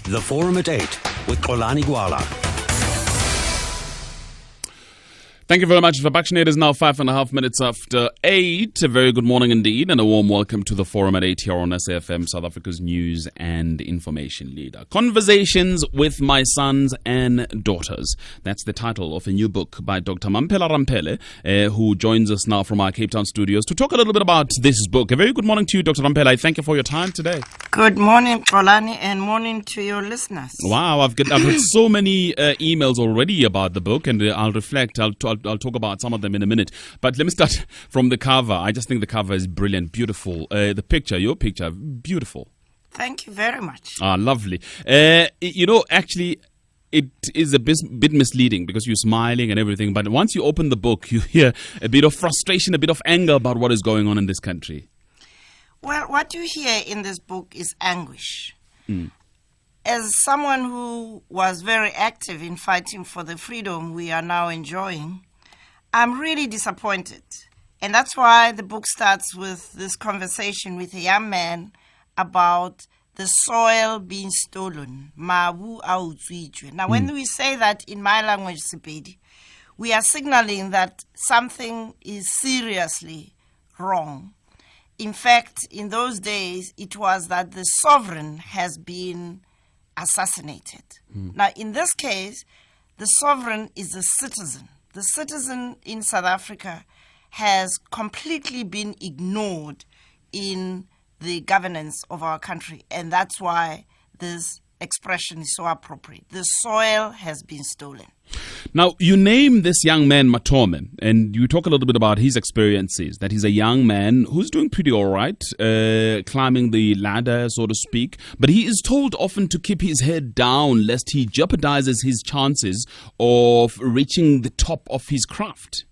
The Forum at 8 with Xolani Gwala. Thank you very much. It is now 5.5 minutes after 8. A very good morning indeed, and a warm welcome to the Forum at 8 here on SAFM, South Africa's news and information leader. Conversations with My Sons and Daughters. That's the title of a new book by Dr. Mamphela Ramphele, who joins us now from our Cape Town studios to talk a little bit about this book. A very good morning to you, Dr. Ramphele. I thank you for your time today. Good morning, Xolani, and morning to your listeners. Wow, I've had so many emails already about the book, and I'll reflect. I'll talk about some of them in a minute. But let me start from the cover. I just think the cover is brilliant, beautiful. The picture, your picture, beautiful. Thank you very much. Lovely. Actually, it is a bit misleading because you're smiling and everything. But once you open the book, you hear a bit of frustration, a bit of anger about what is going on in this country. Well, what you hear in this book is anguish. As someone who was very active in fighting for the freedom we are now enjoying, I'm really disappointed. And that's why the book starts with this conversation with a young man about the soil being stolen. Now, when we say that in my language, Sepedi, we are signaling that something is seriously wrong. In fact, in those days, it was that the sovereign has been assassinated. Now, in this case, the sovereign is a citizen. The citizen in South Africa has completely been ignored in the governance of our country, and that's why this expression is so appropriate. The soil has been stolen. Now, you name this young man Matome, and you talk a little bit about his experiences, that he's a young man who's doing pretty all right, climbing the ladder, so to speak, but he is told often to keep his head down lest he jeopardizes his chances of reaching the top of his craft.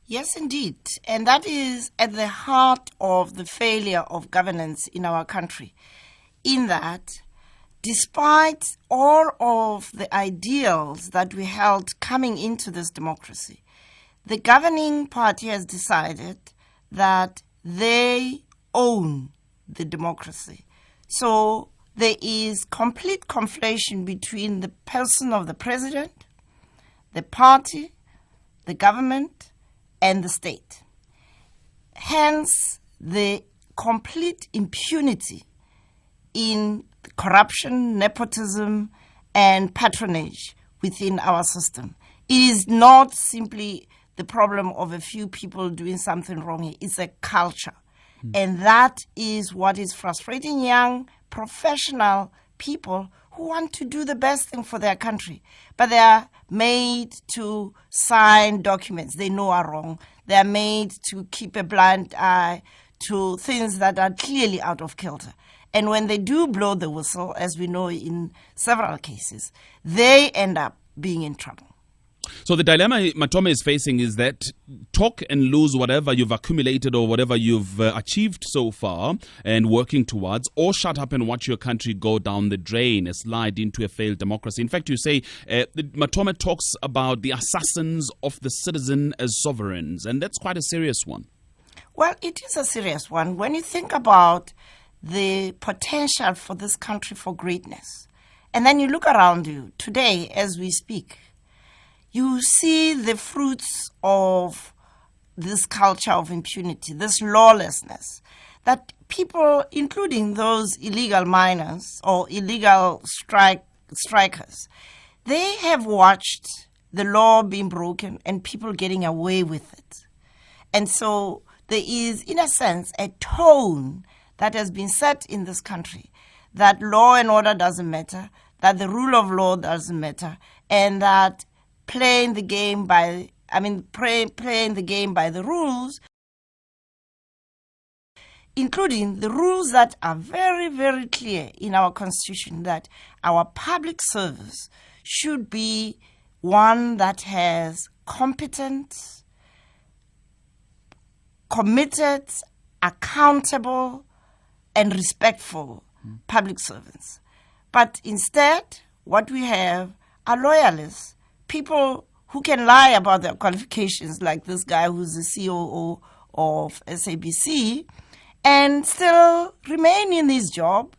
Yes, indeed. And that is at the heart of the failure of governance in our country, in that despite all of the ideals that we held coming into this democracy, the governing party has decided that they own the democracy. So there is complete conflation between the person of the president, the party, the government, and the state. Hence, the complete impunity in corruption, nepotism, and patronage within our system. It is not simply the problem of a few people doing something wrong. It's a culture. And that is what is frustrating young, professional people who want to do the best thing for their country. But they are made to sign documents they know are wrong. They are made to keep a blind eye to things that are clearly out of kilter. And when they do blow the whistle, as we know in several cases, they end up being in trouble. So the dilemma Matome is facing is that talk and lose whatever you've accumulated or whatever you've achieved so far and working towards, or shut up and watch your country go down the drain, slide into a failed democracy. In fact, you say Matome talks about the assassins of the citizen as sovereigns, and that's quite a serious one. Well, it is a serious one. When you think about the potential for this country for greatness, and then you look around you today as we speak, you see the fruits of this culture of impunity, this lawlessness, that people, including those illegal miners or illegal strikers, they have watched the law being broken and people getting away with it. And so there is, in a sense, a tone that has been set in this country that law and order doesn't matter, that the rule of law doesn't matter, and that playing the game by the rules, including the rules that are very, very clear in our Constitution, that our public service should be one that has competent, committed, accountable, and respectful public servants. But instead, what we have are loyalists, people who can lie about their qualifications, like this guy who's the COO of SABC, and still remain in his job,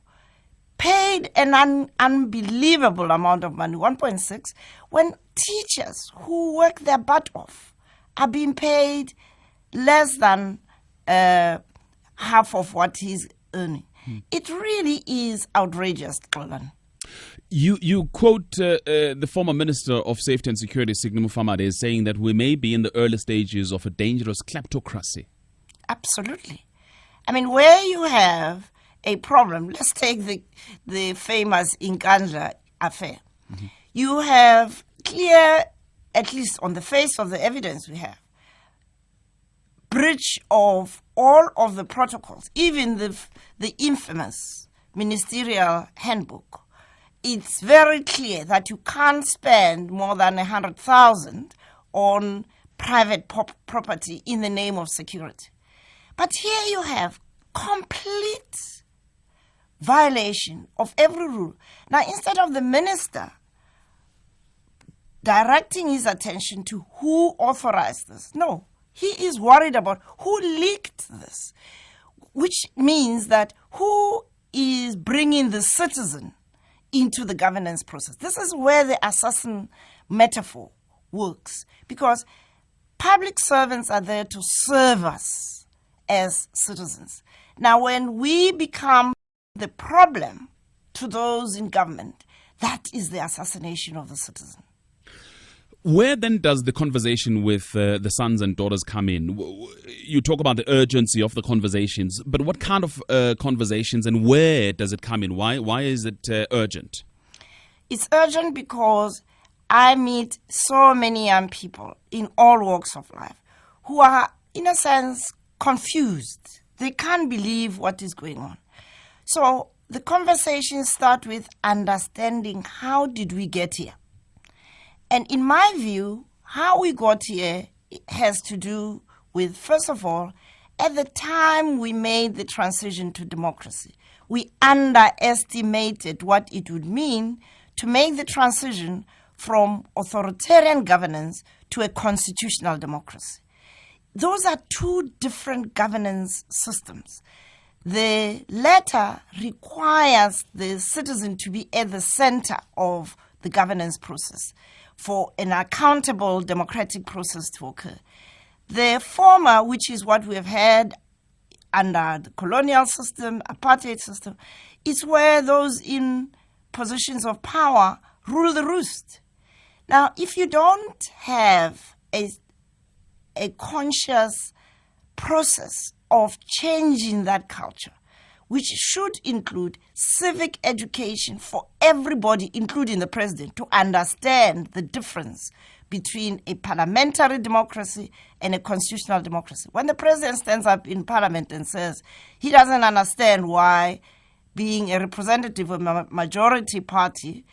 paid an unbelievable amount of money, 1.6, when teachers who work their butt off are being paid less than half of what he's earning. It really is outrageous, Xolan. You quote the former Minister of Safety and Security, Signe Mufamadi, as saying that we may be in the early stages of a dangerous kleptocracy. Absolutely. I mean, where you have a problem, let's take the famous Nkandla affair. You have clear, at least on the face of the evidence we have, breach of all of the protocols, even the infamous ministerial handbook. It's very clear that you can't spend more than 100,000 on private property in the name of security. But here you have complete violation of every rule. Now, instead of the minister directing his attention to who authorized this, no, he is worried about who leaked this, which means that who is bringing the citizen into the governance process. This is where the assassin metaphor works, because public servants are there to serve us as citizens. Now, when we become the problem to those in government, that is the assassination of the citizen. Where then does the conversation with the sons and daughters come in? You talk about the urgency of the conversations, but what kind of conversations and where does it come in? Why is it urgent? It's urgent because I meet so many young people in all walks of life who are, in a sense, confused. They can't believe what is going on. So the conversations start with understanding, how did we get here? And in my view, how we got here has to do with, first of all, at the time we made the transition to democracy, we underestimated what it would mean to make the transition from authoritarian governance to a constitutional democracy. Those are two different governance systems. The latter requires the citizen to be at the center of the governance process for an accountable democratic process to occur. The former, which is what we have had under the colonial system, apartheid system, is where those in positions of power rule the roost. Now, if you don't have a conscious process of changing that culture, which should include civic education for everybody, including the president, to understand the difference between a parliamentary democracy and a constitutional democracy. When the president stands up in parliament and says he doesn't understand why, being a representative of a majority party,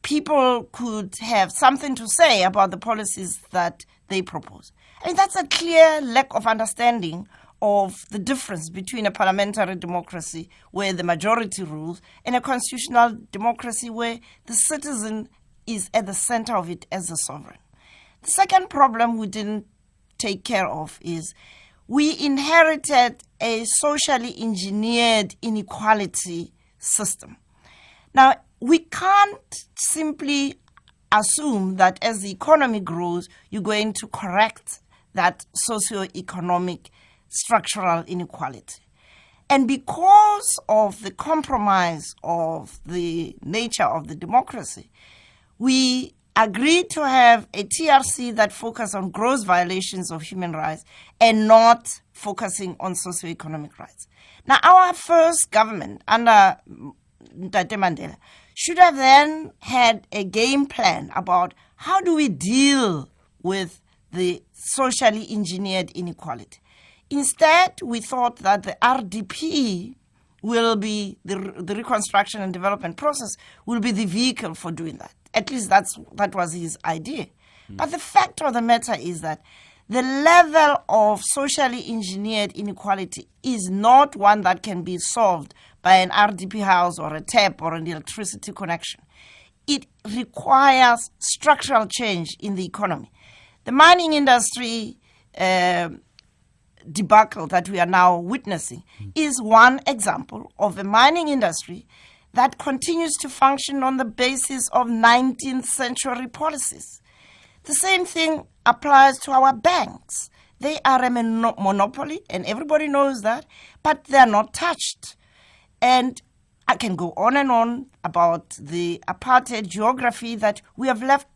people could have something to say about the policies that they propose. I mean, that's a clear lack of understanding of the difference between a parliamentary democracy where the majority rules and a constitutional democracy where the citizen is at the center of it as a sovereign. The second problem we didn't take care of is we inherited a socially engineered inequality system. Now, we can't simply assume that as the economy grows, you're going to correct that socioeconomic structural inequality. And because of the compromise of the nature of the democracy, we agreed to have a TRC that focused on gross violations of human rights and not focusing on socioeconomic rights. Now, our first government under Ntate Mandela should have then had a game plan about how do we deal with the socially engineered inequality. Instead, we thought that the RDP will be, the reconstruction and development process will be the vehicle for doing that. At least that was his idea. But the fact of the matter is that the level of socially engineered inequality is not one that can be solved by an RDP house or a tap or an electricity connection. It requires structural change in the economy. The mining industry debacle that we are now witnessing is one example of a mining industry that continues to function on the basis of 19th century policies. The same thing applies to our banks. They are a monopoly, and everybody knows that, but they are not touched. And I can go on and on about the apartheid geography that we have left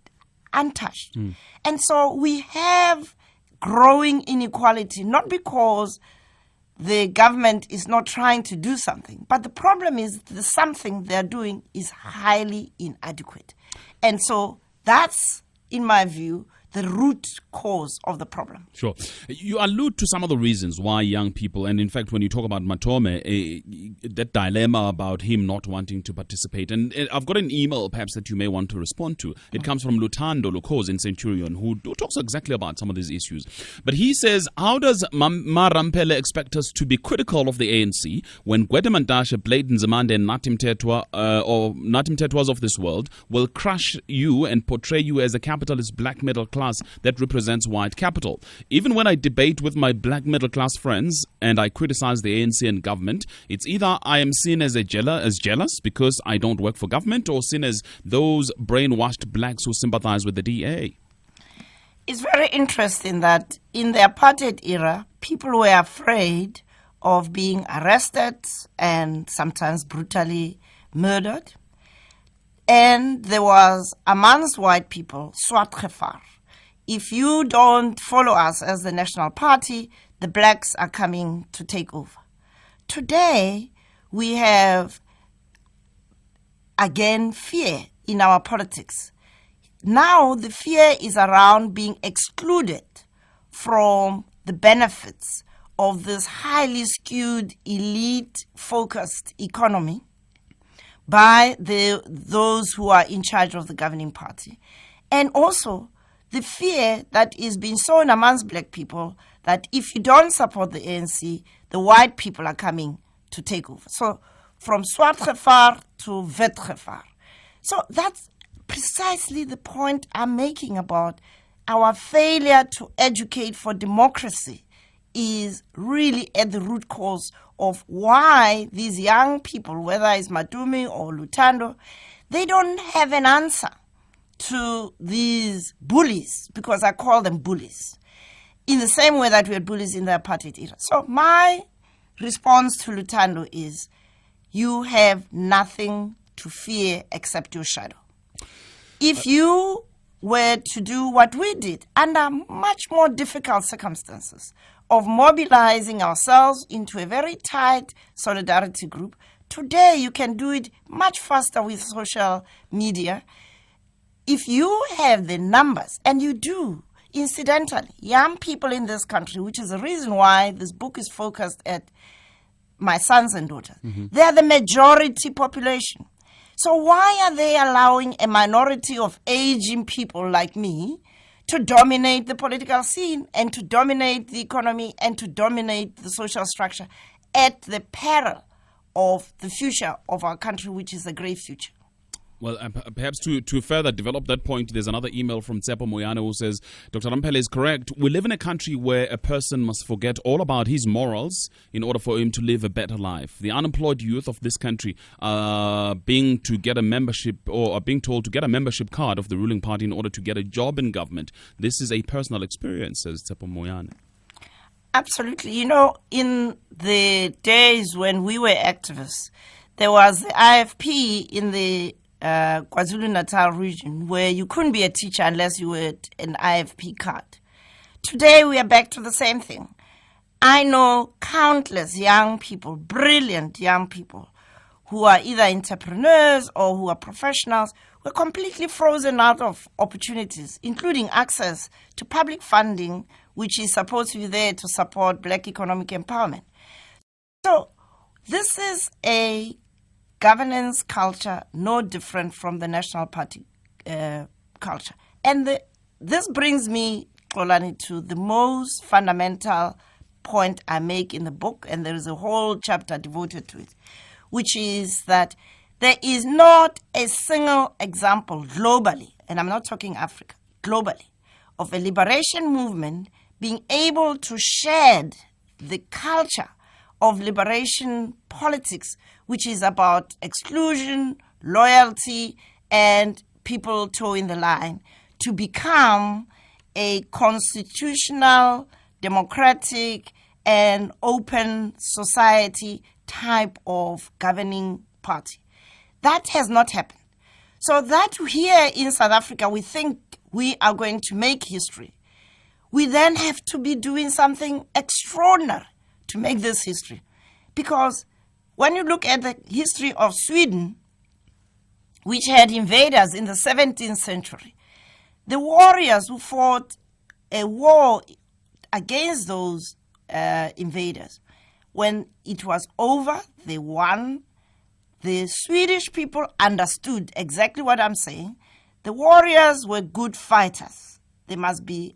untouched. And so we have growing inequality, not because the government is not trying to do something, but the problem is the something they're doing is highly inadequate. And so that's, in my view, the root cause of the problem. Sure. You allude to some of the reasons why young people, and in fact, when you talk about Matome, that dilemma about him not wanting to participate. And I've got an email perhaps that you may want to respond to. It comes from Lutando Lukos in Centurion, who talks exactly about some of these issues. But he says, how does Marampele expect us to be critical of the ANC when Gwede Mantashe, Blade Nzimande, and Natim Tetwa, or Natim Tetwas of this world, will crush you and portray you as a capitalist black middle class that represents white capital? Even when I debate with my black middle class friends and I criticize the ANC and government, it's either I am seen as jealous because I don't work for government, or seen as those brainwashed blacks who sympathize with the DA. It's very interesting that in the apartheid era, people were afraid of being arrested and sometimes brutally murdered. And there was, amongst white people, Swart Gefar. If you don't follow us as the National Party, the blacks are coming to take over. Today, we have, again, fear in our politics. Now, the fear is around being excluded from the benefits of this highly skewed, elite-focused economy by those who are in charge of the governing party. And also, the fear that is being sown amongst black people that if you don't support the ANC, the white people are coming to take over. So from Swart Gefar to Wit Gefar. So that's precisely the point I'm making about our failure to educate for democracy is really at the root cause of why these young people, whether it's Matumi or Lutando, they don't have an answer to these bullies, because I call them bullies, in the same way that we had bullies in the apartheid era. So my response to Lutando is, you have nothing to fear except your shadow. If you were to do what we did under much more difficult circumstances of mobilizing ourselves into a very tight solidarity group, today you can do it much faster with social media. If you have the numbers, and you do, incidentally, young people in this country, which is the reason why this book is focused at my sons and daughters, they are the majority population. So why are they allowing a minority of aging people like me to dominate the political scene and to dominate the economy and to dominate the social structure at the peril of the future of our country, which is a great future? Well, perhaps to further develop that point, there's another email from Tsepo Moyane who says, Dr. Rampele is correct. We live in a country where a person must forget all about his morals in order for him to live a better life. The unemployed youth of this country are being told to get a membership card of the ruling party in order to get a job in government. This is a personal experience, says Tsepo Moyane. Absolutely. You know, in the days when we were activists, there was the IFP in the KwaZulu-Natal region where you couldn't be a teacher unless you had an IFP card. Today we are back to the same thing. I know countless young people, brilliant young people, who are either entrepreneurs or who are professionals, who are completely frozen out of opportunities, including access to public funding, which is supposed to be there to support black economic empowerment. So this is a governance culture no different from the National Party culture. And this brings me, Xolani, to the most fundamental point I make in the book, and there is a whole chapter devoted to it, which is that there is not a single example globally, and I'm not talking Africa, globally, of a liberation movement being able to shed the culture of liberation politics, which is about exclusion, loyalty, and people toeing the line, to become a constitutional, democratic, and open society type of governing party. That has not happened. So that here in South Africa, we think we are going to make history. We then have to be doing something extraordinary to make this history. Because when you look at the history of Sweden, which had invaders in the 17th century, the warriors who fought a war against those invaders, when it was over, they won. The Swedish people understood exactly what I'm saying. The warriors were good fighters. They must be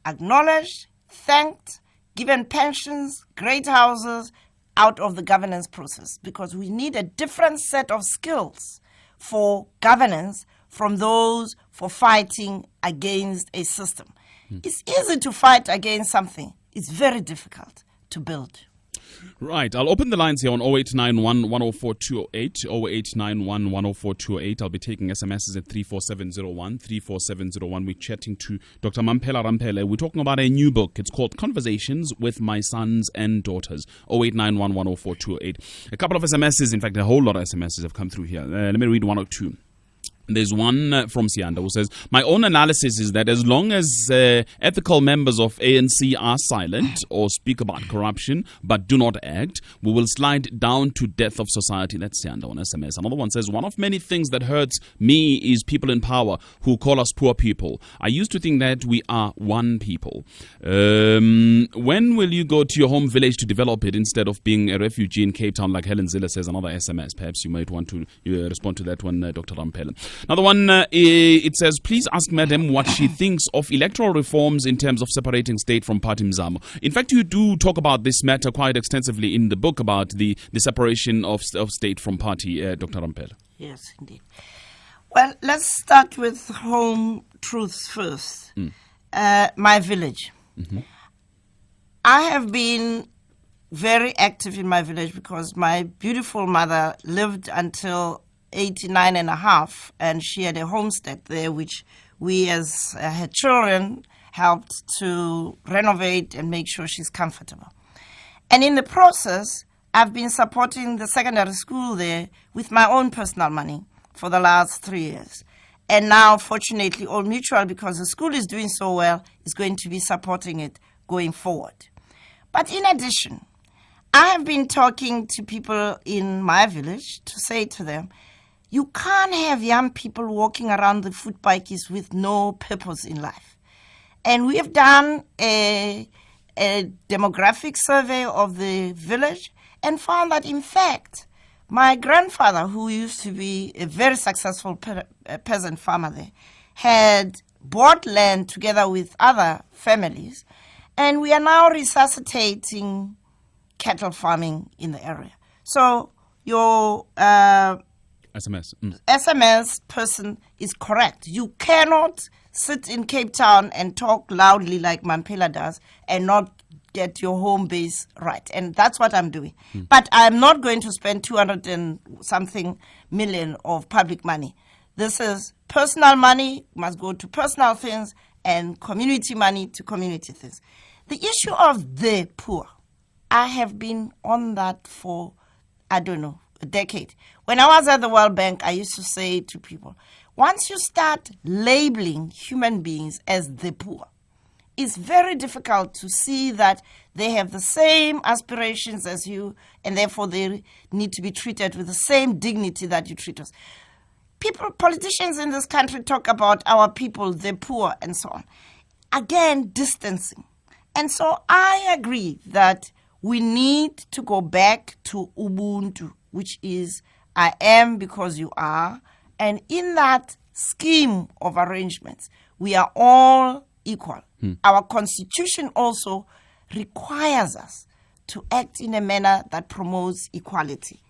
acknowledged, thanked, given pensions, great houses out of the governance process, because we need a different set of skills for governance from those for fighting against a system. It's easy to fight against something. It's very difficult to build. Right. I'll open the lines here on 0891 104 208, 0891 104 208. I'll be taking SMSs at 34701, 34701. We're chatting to Dr. Mamphela Ramphele. We're talking about a new book. It's called Conversations with My Sons and Daughters, 0891 104 208. A couple of SMSs, in fact, a whole lot of SMSs have come through here. Let me read one or two. There's one from Sianda who says, my own analysis is that as long as ethical members of ANC are silent or speak about corruption but do not act, we will slide down to death of society. That's Sianda on SMS. Another one says, one of many things that hurts me is people in power who call us poor people. I used to think that we are one people. When will you go to your home village to develop it instead of being a refugee in Cape Town, like Helen Ziller says? Another SMS. Perhaps you might want to respond to that one, Dr. Ramphele. Another one, it says, please ask Madam what she thinks of electoral reforms in terms of separating state from party mzamo. In fact, you do talk about this matter quite extensively in the book about the separation of state from party, Dr. Ramphele. Yes, indeed. Well, let's start with home truths first. My village. Mm-hmm. I have been very active in my village because my beautiful mother lived until 89 and a half, and she had a homestead there, which we as her children helped to renovate and make sure she's comfortable. And in the process, I've been supporting the secondary school there with my own personal money for the last 3 years. And now, fortunately, Old Mutual, because the school is doing so well, is going to be supporting it going forward. But in addition, I have been talking to people in my village to say to them, you can't have young people walking around the foot bikes with no purpose in life. And we have done a demographic survey of the village and found that, in fact, my grandfather, who used to be a very successful peasant farmer there, had bought land together with other families, and we are now resuscitating cattle farming in the area. So your SMS person is correct. You cannot sit in Cape Town and talk loudly like Mamphela does and not get your home base right. And that's what I'm doing. But I'm not going to spend 200 and something million of public money. This is personal money, must go to personal things, and community money to community things. The issue of the poor, I have been on that for, I don't know, a decade. When I was at the World Bank, I used to say to people, once you start labeling human beings as the poor, it's very difficult to see that they have the same aspirations as you, and therefore they need to be treated with the same dignity that you treat us. Politicians in this country talk about our people, the poor, and so on. Again, distancing. And so I agree that we need to go back to Ubuntu, which is I am because you are. And in that scheme of arrangements, we are all equal. Our constitution also requires us to act in a manner that promotes equality.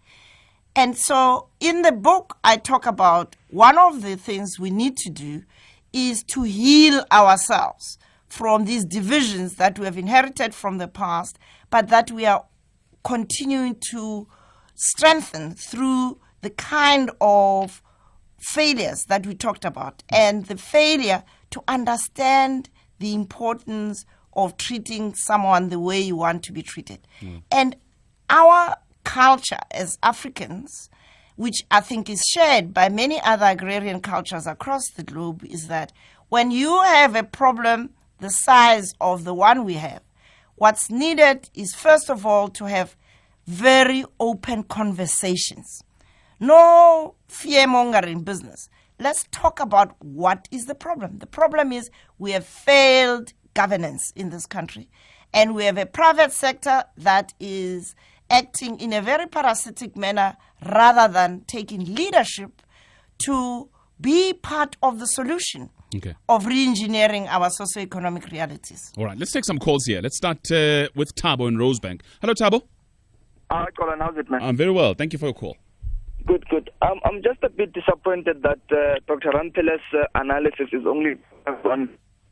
And so in the book, I talk about one of the things we need to do is to heal ourselves from these divisions that we have inherited from the past, but that we are continuing to strengthen through the kind of failures that we talked about, and the failure to understand the importance of treating someone the way you want to be treated. And our culture as Africans, which I think is shared by many other agrarian cultures across the globe, is that when you have a problem the size of the one we have, what's needed is, first of all, to have very open conversations. No fear-mongering business. Let's talk about what is the problem. The problem is we have failed governance in this country, and we have a private sector that is acting in a very parasitic manner rather than taking leadership to be part of the solution of re-engineering our socio-economic realities. All right, let's take some calls here. Let's start with Thabo in Rosebank. Hello, Thabo. Hi, Colin. How's it, man? I'm very well. Thank you for your call. Good. I'm just a bit disappointed that Dr. Rampela's analysis is only on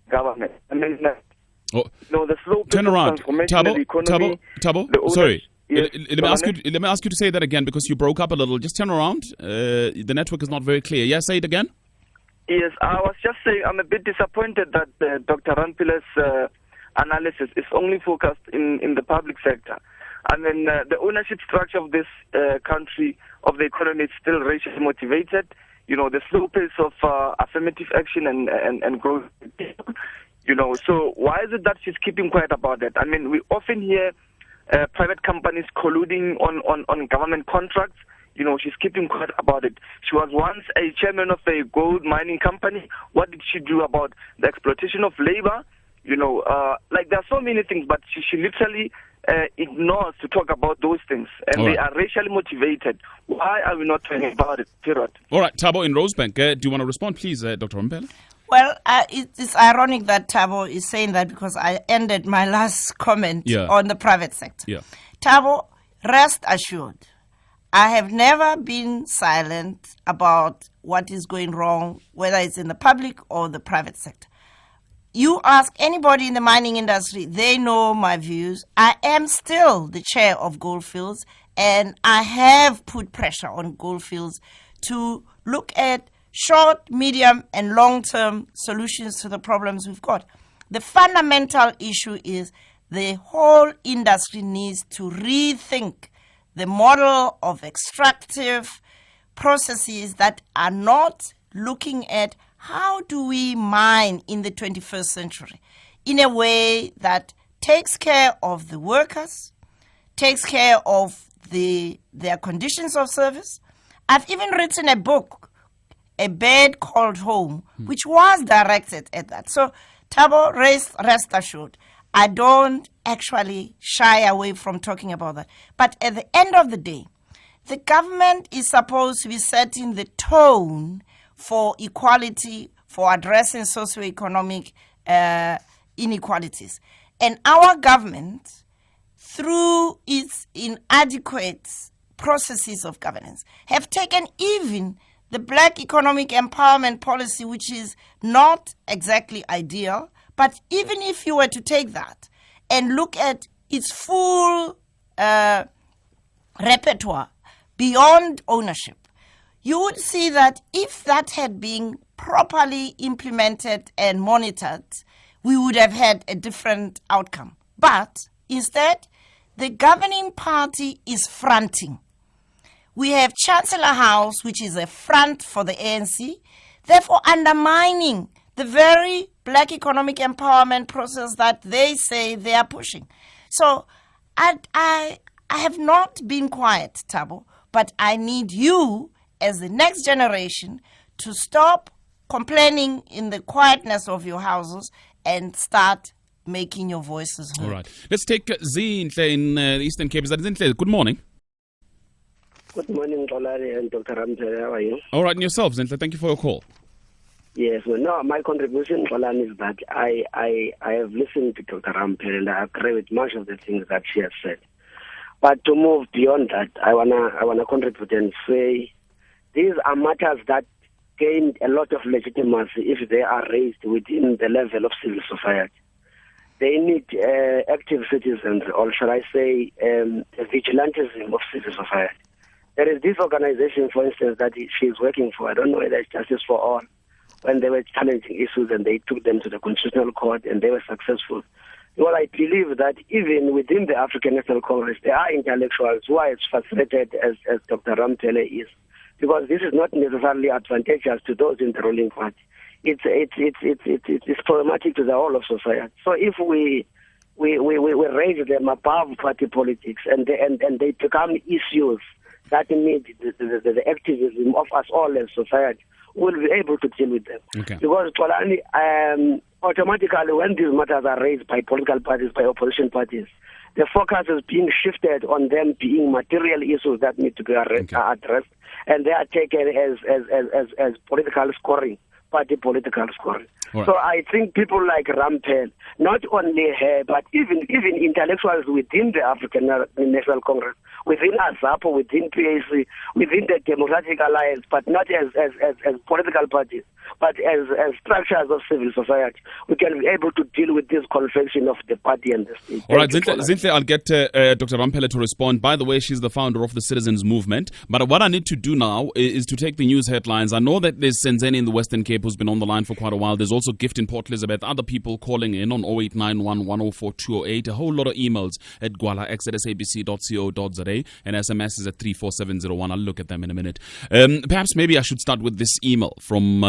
government. I mean, the slow turn around. Thabo, sorry. Yes, let me ask you to say that again, because you broke up a little. Just turn around. The network is not very clear. Yes, say it again. Yes, I was just saying I'm a bit disappointed that Dr. Rampela's analysis is only focused in the public sector. I mean, the ownership structure of this country, of the economy, is still racially motivated. You know, the slow pace of affirmative action and growth. You know, so why is it that she's keeping quiet about that? I mean, we often hear private companies colluding on government contracts. You know, she's keeping quiet about it. She was once a chairman of a gold mining company. What did she do about the exploitation of labor? You know, like there are so many things, but she literally ignores to talk about those things, and they are racially motivated. Why are we not talking about it? Period. All right, Thabo in Rosebank, do you want to respond, please, Dr. Rampela? Well, it's ironic that Thabo is saying that, because I ended my last comment on the private sector. Yeah. Thabo, rest assured, I have never been silent about what is going wrong, whether it's in the public or the private sector. You ask anybody in the mining industry, they know my views. I am still the chair of Goldfields, and I have put pressure on Goldfields to look at short, medium, and long-term solutions to the problems we've got. The fundamental issue is the whole industry needs to rethink the model of extractive processes that are not looking at how do we mine in the 21st century in a way that takes care of the workers, takes care of their conditions of service. I've even written a book, A Bed Called Home, which was directed at that. So, Thabo, rest assured, I don't actually shy away from talking about that. But at the end of the day, the government is supposed to be setting the tone for equality, for addressing socioeconomic inequalities. And our government, through its inadequate processes of governance, have taken even the Black Economic Empowerment Policy, which is not exactly ideal, but even if you were to take that and look at its full repertoire beyond ownership, you would see that if that had been properly implemented and monitored, we would have had a different outcome. But instead, the governing party is fronting. We have Chancellor House, which is a front for the ANC, therefore undermining the very Black economic empowerment process that they say they are pushing. So I have not been quiet, Thabo, but I need you as the next generation to stop complaining in the quietness of your houses and start making your voices heard. All right. Let's take Zinhle in the Eastern Cape. Zinhle, good morning. Good morning, Xolani and Dr. Rampela. How are you? All right, and yourself, Zinhle. Thank you for your call. Yes, well, no, my contribution, Xolani, is that I have listened to Dr. Rampela and I agree with much of the things that she has said. But to move beyond that, I wanna contribute and say these are matters that gain a lot of legitimacy if they are raised within the level of civil society. they need active citizens, or shall I say, vigilantism of civil society. There is this organization, for instance, that she's working for. I don't know whether it's Justice for All. When they were challenging issues and they took them to the Constitutional Court and they were successful. Well, I believe that even within the African National Congress, there are intellectuals who are as frustrated as Dr. Ramphele is, because this is not necessarily advantageous to those in the ruling party. It's problematic to the whole of society. So if we raise them above party politics and they become issues that need the activism of us all as society, we'll be able to deal with them. Okay. Because automatically when these matters are raised by political parties, by opposition parties, the focus is being shifted on them being material issues that need to be addressed, and they are taken as political scoring, party political scoring. Right. So I think people like Ramphele, not only her, but even intellectuals within the African National Congress, within AZAPO, within PAC, within the Democratic Alliance, but not as political parties, but as structures of civil society, we can be able to deal with this confliction of the party and the state. All right, Zinhle, I'll get Dr. Ramphele to respond. By the way, she's the founder of the Citizens Movement. But what I need to do now is to take the news headlines. I know that there's Senzeni in the Western Cape who's been on the line for quite a while. There's also Gift in Port Elizabeth, other people calling in on 0891 104 208. A whole lot of emails at gwala@sabc.co.za, and SMS is at 34701. I'll look at them in a minute. Perhaps maybe I should start with this email from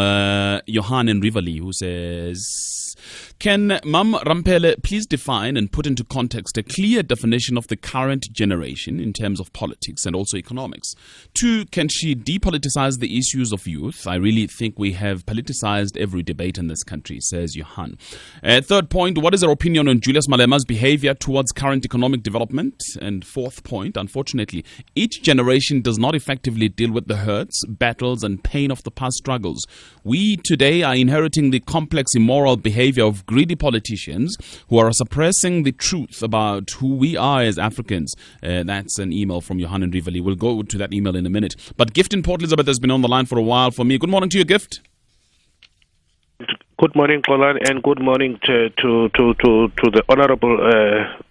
Johan in Rivoli, who says, can Mam Ramphele please define and put into context a clear definition of the current generation in terms of politics and also economics? 2, can she depoliticize the issues of youth? I really think we have politicized every debate in this country, says Johan. 3rd point, what is her opinion on Julius Malema's behavior towards current economic development? And 4th point, unfortunately, each generation does not effectively deal with the hurts, battles and pain of the past struggles. We today are inheriting the complex immoral behavior of greedy politicians who are suppressing the truth about who we are as Africans. That's an email from Johan in Rivoli. We'll go to that email in a minute. But Gift in Port Elizabeth has been on the line for a while for me. Good morning to you, Gift. Good morning, Xolan, and good morning to the honorable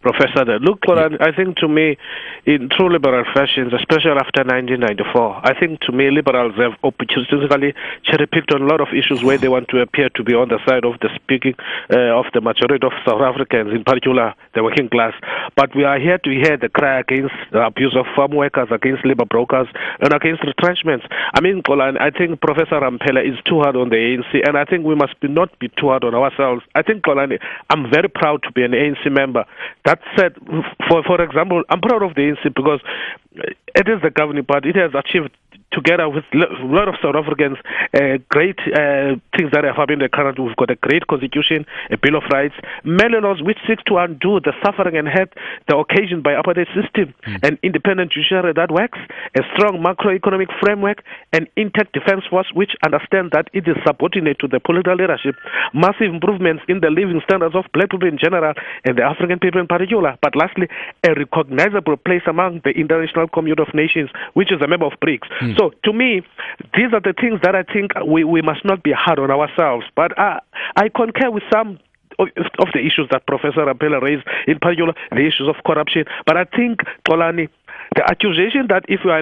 professor there. Look, Xolan, I think to me, in true liberal fashions, especially after 1994, I think to me liberals have opportunistically cherry-picked on a lot of issues where they want to appear to be on the side of the speaking of the majority of South Africans, in particular the working class. But we are here to hear the cry against the abuse of farm workers, against labor brokers, and against retrenchments. I mean, Xolan, I think Professor Ramphele is too hard on the ANC, and I think we must not be too hard on ourselves. I think, Xolani, I'm very proud to be an ANC member. That said, for example, I'm proud of the ANC because it is the governing party. It has achieved, together with a lot of South Africans, great things that have happened in the country. We've got a great constitution, a Bill of Rights, many laws which seek to undo the suffering and hurt the occasion by apartheid system, an independent judiciary that works, a strong macroeconomic framework, an intact defense force which understands that it is subordinate to the political leadership, massive improvements in the living standards of black people in general and the African people in particular, but lastly, a recognizable place among the international community of nations, which is a member of BRICS. So to me, these are the things that I think we must not be hard on ourselves. But I concur with some of the issues that Professor Ramphele raised, in particular the issues of corruption. But I think, Xolani, the accusation that if you are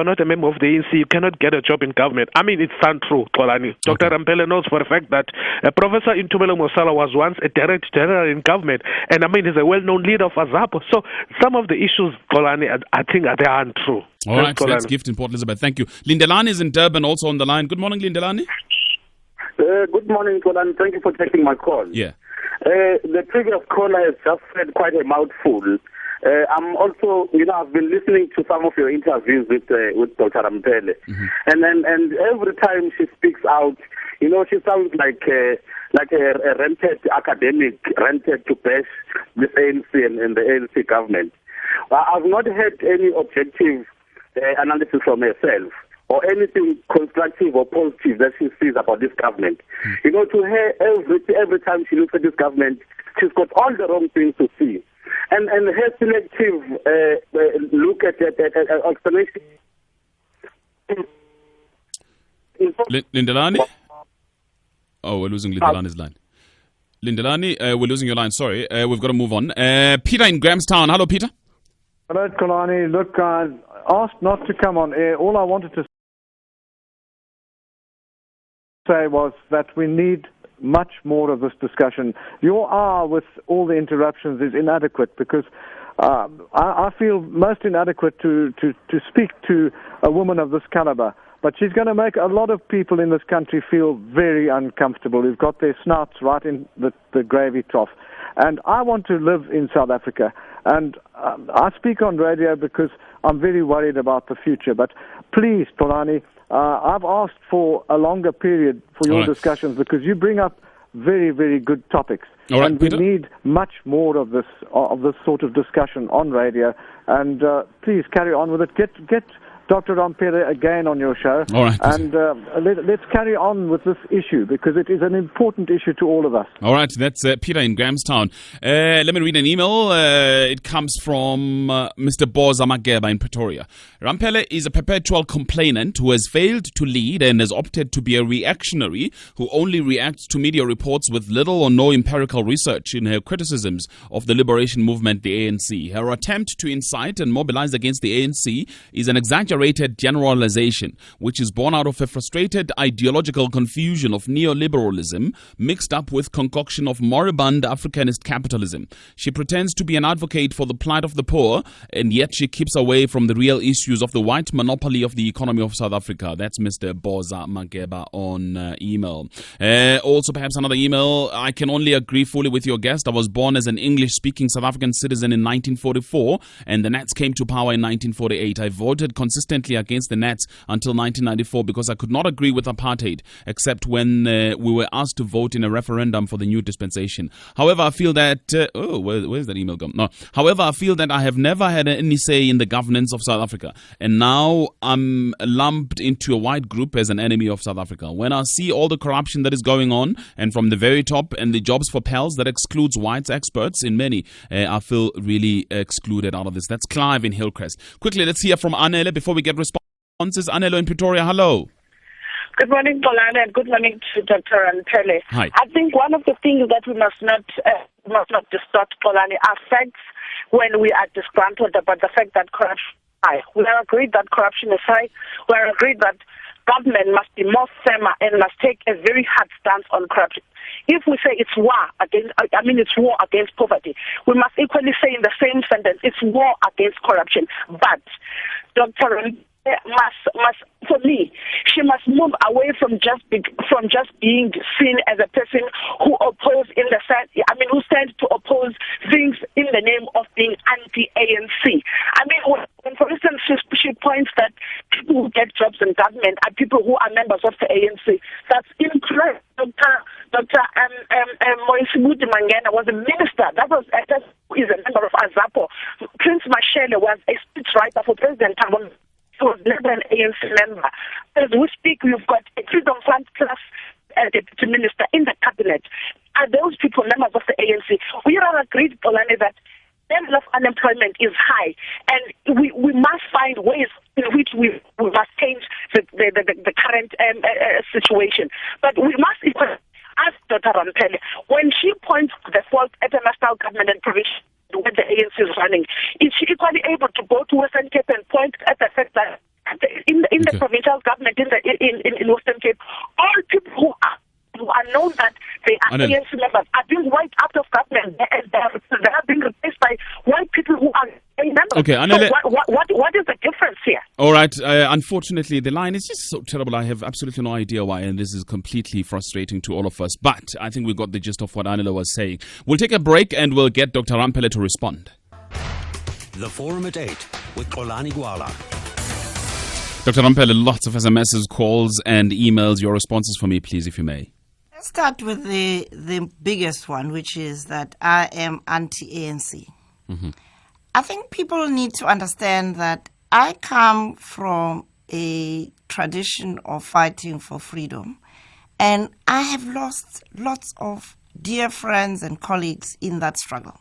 not a member of the ANC, you cannot get a job in government, I mean, it's untrue, Xolani. Dr. Ramphele knows for a fact that Professor Intumelo Mosala was once a director general in government, and I mean, he's a well-known leader of AZAPO. So some of the issues, Xolani, I think they are untrue. All right, so that's Gift in Port Elizabeth. Thank you. Lindelani is in Durban, also on the line. Good morning, Lindelani. Good morning, Xolani. Thank you for taking my call. Yeah. The previous caller has just said quite a mouthful. I'm also, I've been listening to some of your interviews with Dr. Ramphele, and every time she speaks out, she sounds like a rented academic, rented to bash the ANC and the ANC government. I've not heard any objective analysis from herself, or anything constructive or positive that she sees about this government. To her, every time she looks at this government, she's got all the wrong things to see. And her selective look at explanation. Lindelani? Oh, we're losing Lindelani's line. Lindelani, we're losing your line. Sorry. We've got to move on. Peter in Grahamstown. Hello, Peter. Hello, Xolani. Look, I asked not to come on air. All I wanted to say was that we need much more of this discussion. Your hour with all the interruptions is inadequate because I feel most inadequate to speak to a woman of this caliber. But she's going to make a lot of people in this country feel very uncomfortable who've got their snouts right in the gravy trough. And I want to live in South Africa. And I speak on radio because I'm very worried about the future. But please, Xolani, I've asked for a longer period for your discussions because you bring up very, very good topics. And we need much more of this sort of discussion on radio. And please carry on with it. Get Dr. Rampere again on your show. All right. And let's carry on with this issue because it is an important issue to all of us. All right. That's Peter in Grahamstown. Let me read an email. It comes from Mr. Boza Mageba in Pretoria. Rampele is a perpetual complainant who has failed to lead and has opted to be a reactionary who only reacts to media reports with little or no empirical research in her criticisms of the liberation movement, the ANC. Her attempt to incite and mobilize against the ANC is an exaggeration generalization, which is born out of a frustrated ideological confusion of neoliberalism mixed up with concoction of moribund Africanist capitalism. She pretends to be an advocate for the plight of the poor, and yet she keeps away from the real issues of the white monopoly of the economy of South Africa. That's Mr. Boza Mageba on email. Also, perhaps another email. I can only agree fully with your guest. I was born as an English-speaking South African citizen in 1944, and the Nats came to power in 1948. I voted consistently against the Nats until 1994 because I could not agree with apartheid, except when we were asked to vote in a referendum for the new dispensation. However, I feel that where's that email gone? No. However, I feel that I have never had any say in the governance of South Africa, and now I'm lumped into a white group as an enemy of South Africa. When I see all the corruption that is going on, and from the very top, and the jobs for pals that excludes whites experts in many, I feel really excluded out of this. That's Clive in Hillcrest. Quickly, let's hear from Anele before we get responses. Anelo in Pretoria, hello. Good morning, Xolani, and good morning to Dr. Rampele. Hi. I think one of the things that we must not distort, Xolani, are facts when we are disgruntled about the fact that corruption is high. We are agreed that corruption is high. We are agreed that government must be more firmer and must take a very hard stance on corruption. If we say it's war against poverty, we must equally say in the same sentence it's war against corruption. But Dr. Rampele must, for me, she must move away from just being seen as a person who who stands to oppose things in the name of being anti-ANC. I mean, when for instance, she points that people who get jobs in government are people who are members of the ANC. That's incorrect. Dr. Moisibuti Mangena was a minister. Who is a member of AZAPO. Prince Mashele was a speechwriter for President Thabo. He was never an ANC member. As we speak, we've got a Freedom Fund Plus deputy minister in the cabinet. Are those people members of the ANC? We are agreed, Xolani, that the level of unemployment is high, and we must find ways in which we must change the current situation. But we must equally ask Dr. Rampele, when she points the fault at the national government and provision where the ANC is running, is she equally able to go to Western Cape and point at the fact that in the provincial government in Western Cape, all people who are known that they are ANC members are being wiped out of government, and they are being replaced by white people who are members. Okay, so what is the difference here? All right. Unfortunately, the line is just so terrible. I have absolutely no idea why, and this is completely frustrating to all of us. But I think we got the gist of what Anila was saying. We'll take a break, and we'll get Dr. Rampele to respond. The Forum at 8 with Xolani Gwala. Dr. Rampele, lots of SMSs, calls, and emails. Your responses for me, please, if you may. Let's start with the biggest one, which is that I am anti-ANC. Mm-hmm. I think people need to understand that I come from a tradition of fighting for freedom, and I have lost lots of dear friends and colleagues in that struggle.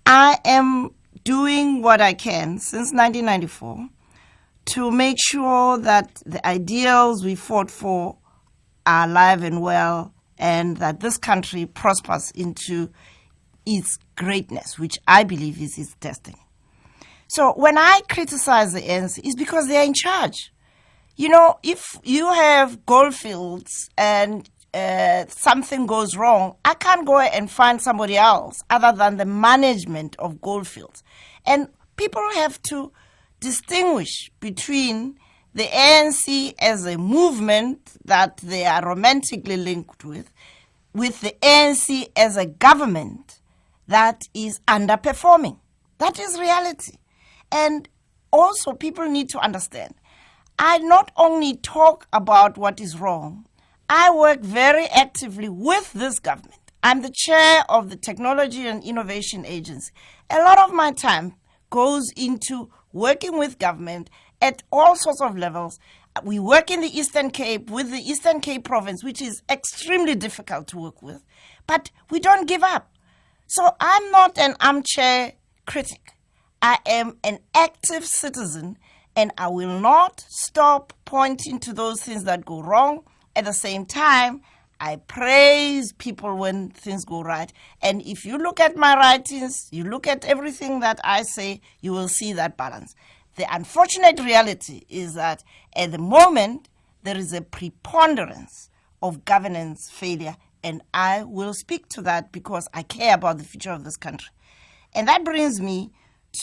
I am doing what I can since 1994 to make sure that the ideals we fought for are alive and well and that this country prospers into its greatness, which I believe is its destiny. So when I criticize the ANC, it's because they are in charge. You know, if you have goldfields and something goes wrong, I can't go and find somebody else other than the management of goldfields. And people have to distinguish between the ANC as a movement that they are romantically linked with the ANC as a government that is underperforming. That is reality. And also people need to understand, I not only talk about what is wrong, I work very actively with this government. I'm the chair of the Technology and Innovation Agency. A lot of my time goes into working with government at all sorts of levels. We work in the Eastern Cape with the Eastern Cape province, which is extremely difficult to work with. But we don't give up. So I'm not an armchair critic. I am an active citizen, and I will not stop pointing to those things that go wrong. At the same time, I praise people when things go right. And if you look at my writings, you look at everything that I say, you will see that balance. The unfortunate reality is that at the moment, there is a preponderance of governance failure, and I will speak to that because I care about the future of this country. And that brings me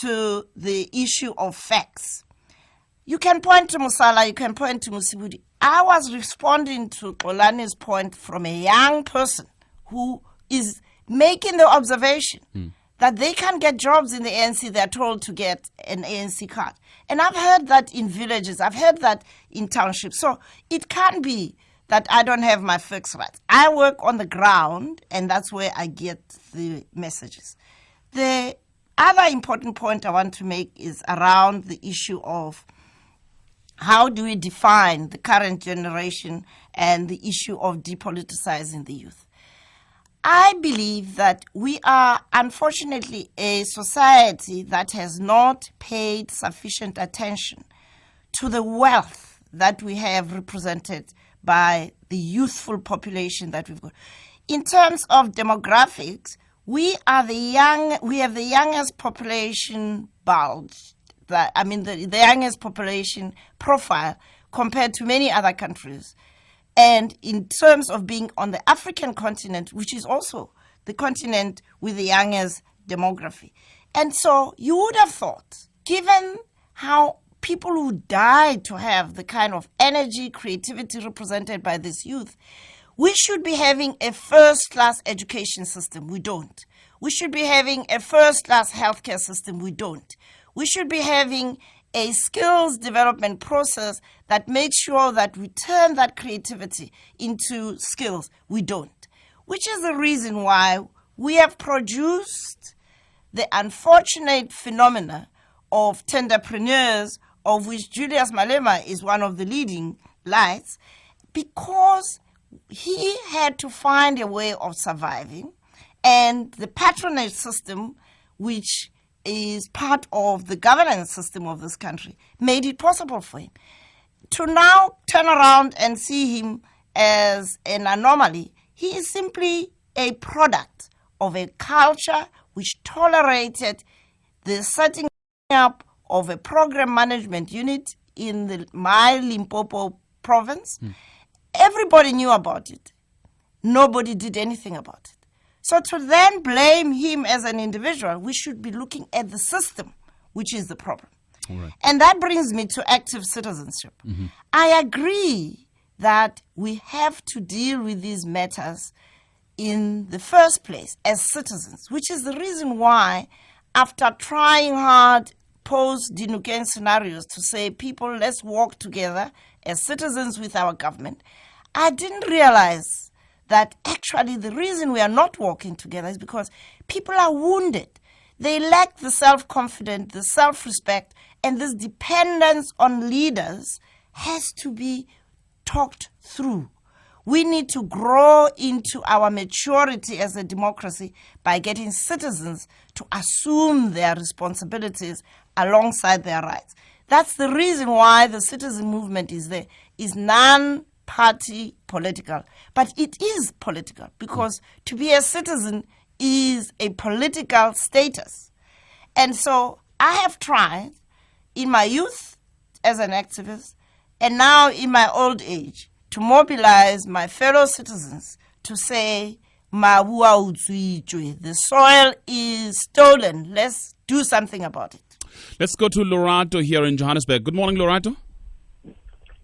to the issue of facts. You can point to Musala, you can point to Musibudi. I was responding to Xolani's point from a young person who is making the observation that they can't get jobs in the ANC. They're told to get an ANC card. And I've heard that in villages. I've heard that in townships. So it can't be that I don't have my fixed rights. I work on the ground, and that's where I get the messages. The other important point I want to make is around the issue of how do we define the current generation and the issue of depoliticizing the youth. I believe that we are, unfortunately, a society that has not paid sufficient attention to the wealth that we have represented by the youthful population that we've got. In terms of demographics, we have the youngest population bulge, the youngest population profile compared to many other countries. And in terms of being on the African continent, which is also the continent with the youngest demography. And so you would have thought, given how people who died to have the kind of energy, creativity represented by this youth, we should be having a first-class education system. We don't. We should be having a first-class healthcare system. We don't. We should be having a skills development process that makes sure that we turn that creativity into skills. We don't. Which is the reason why we have produced the unfortunate phenomena of tenderpreneurs, of which Julius Malema is one of the leading lights, because he had to find a way of surviving, and the patronage system, which is part of the governance system of this country, made it possible for him. To now turn around and see him as an anomaly, he is simply a product of a culture which tolerated the setting up of a program management unit in my Limpopo province. Everybody knew about it. Nobody did anything about it. So to then blame him as an individual, we should be looking at the system, which is the problem. Right. And that brings me to active citizenship. I agree that we have to deal with these matters in the first place as citizens, which is the reason why, after trying hard post-Dinukeng scenarios to say, people, let's work together as citizens with our government, I didn't realize that actually the reason we are not working together is because people are wounded. They lack the self-confidence, the self-respect, and this dependence on leaders has to be talked through. We need to grow into our maturity as a democracy by getting citizens to assume their responsibilities alongside their rights. That's the reason why the citizen movement is there, is party political, but it is political because to be a citizen is a political status. And so I have tried in my youth as an activist and now in my old age to mobilize my fellow citizens to say, the soil is stolen. Let's do something about it. Let's go to Lorato here in Johannesburg. Good morning, Lorato.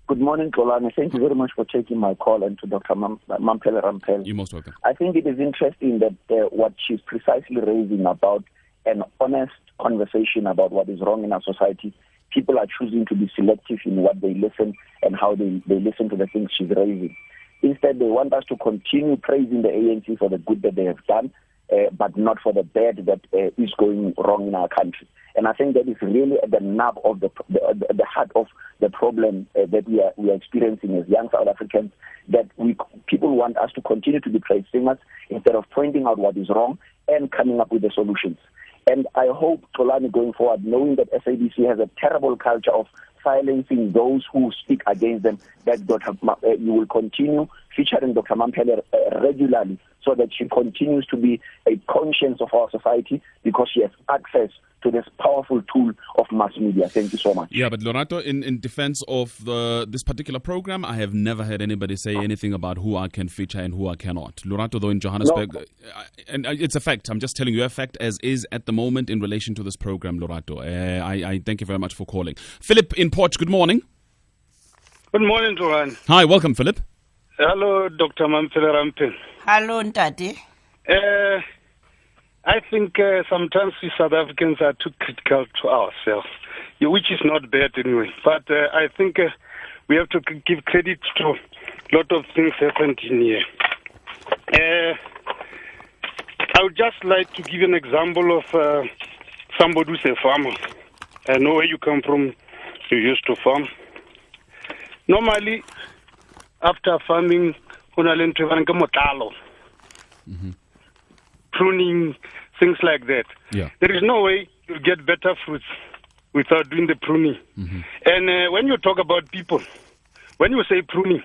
Good morning, Xolani. Thank you very much for taking my call, and to Dr. Mamphele Ramphele. You're most welcome. I think it is interesting that what she's precisely raising about an honest conversation about what is wrong in our society, people are choosing to be selective in what they listen and how they listen to the things she's raising. Instead, they want us to continue praising the ANC for the good that they have done, but not for the bad that is going wrong in our country. And I think that is really at the nub of the heart of the problem that we are experiencing as young South Africans, that people want us to continue to be praise singers instead of pointing out what is wrong and coming up with the solutions. And I hope, Xolani, going forward, knowing that SABC has a terrible culture of silencing those who speak against them, that you will continue featuring Dr. Mamphele regularly so that she continues to be a conscience of our society because she has access to this powerful tool of mass media. Thank you so much. Yeah, but Lorato, in defense of this particular program, I have never heard anybody say anything about who I can feature and who I cannot. Lorato, though, in Johannesburg, and it's a fact. I'm just telling you a fact as is at the moment in relation to this program, Lorato. I thank you very much for calling. Philip in Port, good morning. Good morning, Johan. Hi, welcome, Philip. Hello, Dr. Mamphele Ramphele. Hello, Ntati. I think sometimes we South Africans are too critical to ourselves, which is not bad anyway. But I think we have to give credit to a lot of things happened in here. I would just like to give an example of somebody who's a farmer. I know where you come from. You used to farm. Normally, after farming, pruning, things like that. Yeah. There is no way you'll get better fruits without doing the pruning. Mm-hmm. And when you talk about people, when you say pruning,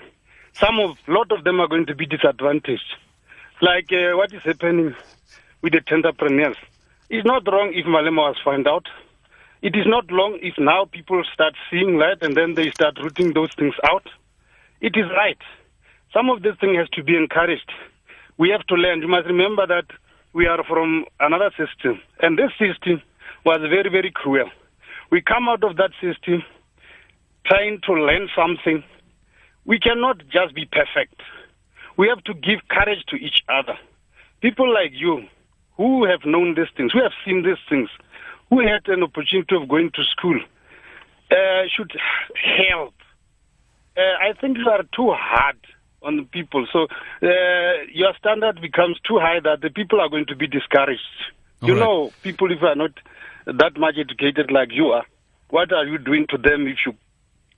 a lot of them are going to be disadvantaged. Like what is happening with the entrepreneurs. It's not wrong if Malema was found out. It is not wrong if now people start seeing light and then they start rooting those things out. It is right. Some of this thing has to be encouraged. We have to learn. You must remember that we are from another system. And this system was very, very cruel. We come out of that system trying to learn something. We cannot just be perfect. We have to give courage to each other. People like you, who have known these things, who have seen these things, who had an opportunity of going to school, should help. I think you are too hard on the people. So your standard becomes too high that the people are going to be discouraged. You know, people, if are not that much educated like you are, what are you doing to them if you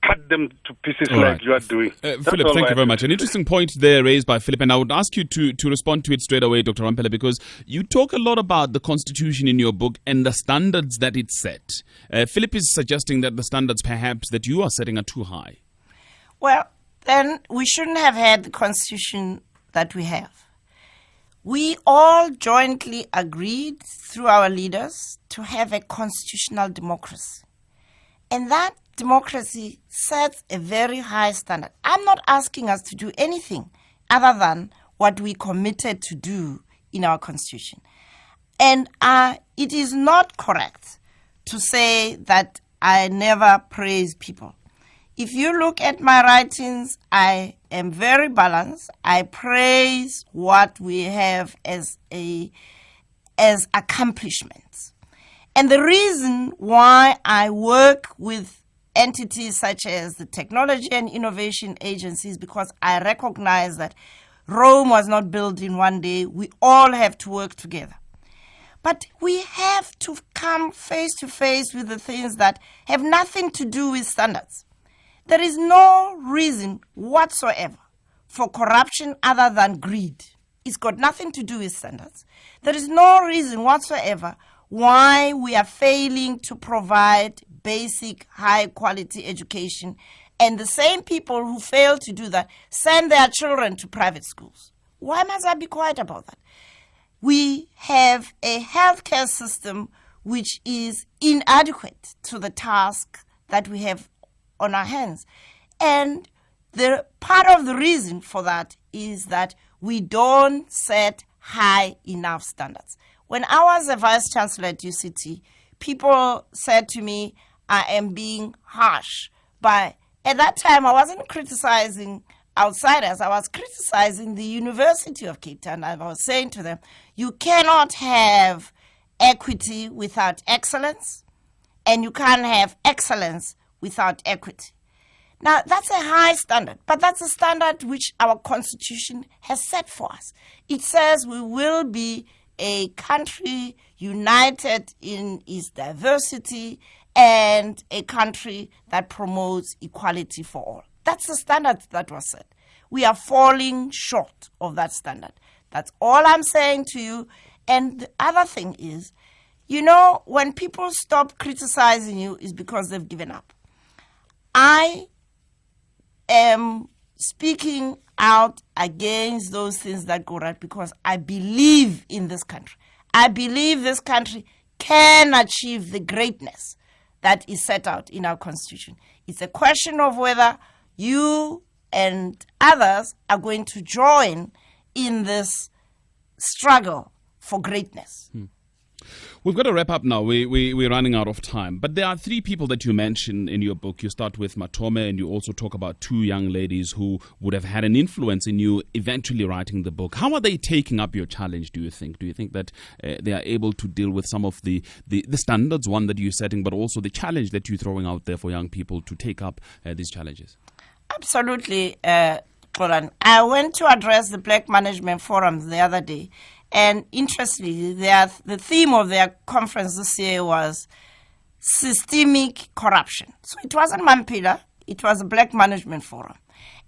cut them to pieces like you are doing? Philip, thank you very much. An interesting point there raised by Philip, and I would ask you to respond to it straight away, Dr. Ramphele, because you talk a lot about the Constitution in your book and the standards that it set. Philip is suggesting that the standards perhaps that you are setting are too high. Well, then we shouldn't have had the Constitution that we have. We all jointly agreed through our leaders to have a constitutional democracy. And that democracy sets a very high standard. I'm not asking us to do anything other than what we committed to do in our Constitution. And it is not correct to say that I never praise people. If you look at my writings, I am very balanced. I praise what we have as accomplishments. And the reason why I work with entities such as the Technology and Innovation Agency is because I recognize that Rome was not built in one day. We all have to work together. But we have to come face to face with the things that have nothing to do with standards. There is no reason whatsoever for corruption other than greed. It's got nothing to do with standards. There is no reason whatsoever why we are failing to provide basic high-quality education And the same people who fail to do that send their children to private schools. Why must I be quiet about that? We have a healthcare system which is inadequate to the task that we have on our hands. And the part of the reason for that is that we don't set high enough standards. When I was a vice chancellor at UCT, people said to me, I am being harsh. But at that time, I wasn't criticizing outsiders. I was criticizing the University of Cape Town. I was saying to them, you cannot have equity without excellence, and you can't have excellence without equity. Now, that's a high standard, but that's a standard which our Constitution has set for us. It says we will be a country united in its diversity and a country that promotes equality for all. That's the standard that was set. We are falling short of that standard. That's all I'm saying to you. And the other thing is, you know, when people stop criticizing you, is because they've given up. I am speaking out against those things that go right because I believe in this country. I believe this country can achieve the greatness that is set out in our Constitution. It's a question of whether you and others are going to join in this struggle for greatness. We've got to wrap up now. We're running out of time. But there are three people that you mention in your book. You start with Matome, and you also talk about two young ladies who would have had an influence in you eventually writing the book. How are they taking up your challenge, do you think? Do you think that they are able to deal with some of the standards, one that you're setting, but also the challenge that you're throwing out there for young people to take up these challenges? Absolutely, Roland. I went to address the Black Management Forum the other day. And interestingly, the theme of their conference this year was systemic corruption. So it wasn't Mampila, it was a Black Management Forum.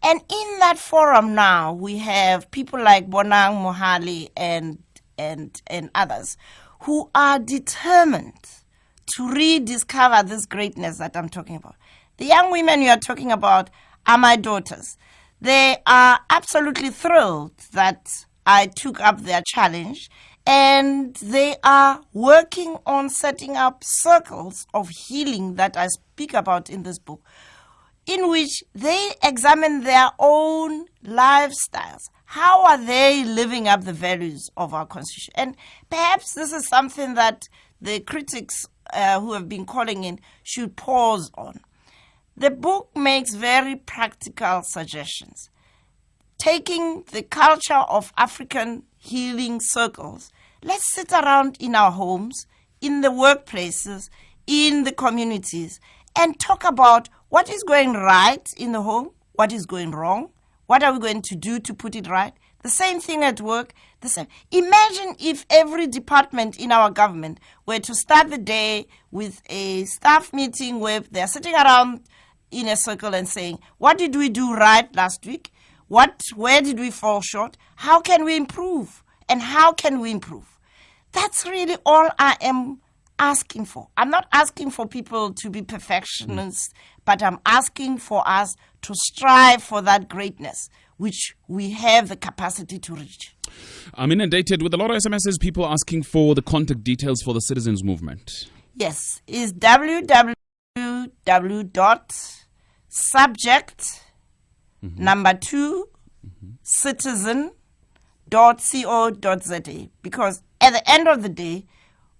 And in that forum now, we have people like Bonang Mohali and others who are determined to rediscover this greatness that I'm talking about. The young women you are talking about are my daughters. They are absolutely thrilled that I took up their challenge, and they are working on setting up circles of healing that I speak about in this book, in which they examine their own lifestyles. How are they living up the values of our Constitution? And perhaps this is something that the critics who have been calling in should pause on. The book makes very practical suggestions. Taking the culture of African healing circles, let's sit around in our homes, in the workplaces, in the communities, and talk about what is going right in the home, what is going wrong, what are we going to do to put it right. The same thing at work, the same. Imagine if every department in our government were to start the day with a staff meeting where they're sitting around in a circle and saying, what did we do right last week? Where did we fall short? How can we improve? And how can we improve? That's really all I am asking for. I'm not asking for people to be perfectionists, but I'm asking for us to strive for that greatness, which we have the capacity to reach. I'm inundated with a lot of SMSs, people asking for the contact details for the Citizens Movement. Yes, it's www.subject number 2 citizen.co.za, because at the end of the day,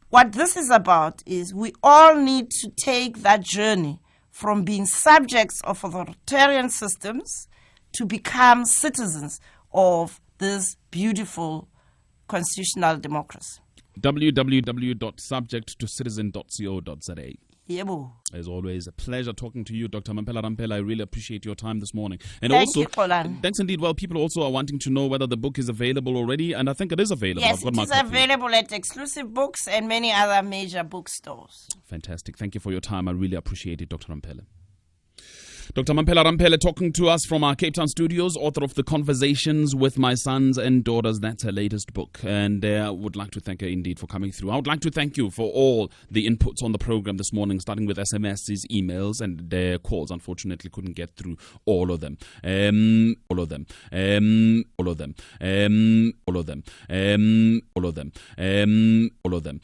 what this is about is we all need to take that journey from being subjects of authoritarian systems to become citizens of this beautiful constitutional democracy. www.subject-to-citizen.co.za. Yebo. As always, a pleasure talking to you, Dr. Mampela Rampela. I really appreciate your time this morning. And Thank also, you, Roland. Thanks indeed. Well, people also are wanting to know whether the book is available already, and I think it is available. Yes, it is available at Exclusive Books and many other major bookstores. Fantastic. Thank you for your time. I really appreciate it, Dr. Rampela. Dr. Mamphela Ramphele talking to us from our Cape Town studios, author of The Conversations with My Sons and Daughters. That's her latest book. And I would like to thank her indeed for coming through. I would like to thank you for all the inputs on the program this morning, starting with SMSs, emails, and their calls. Unfortunately, couldn't get through all of them. All of them. All of them. All of them. All of them. All of them.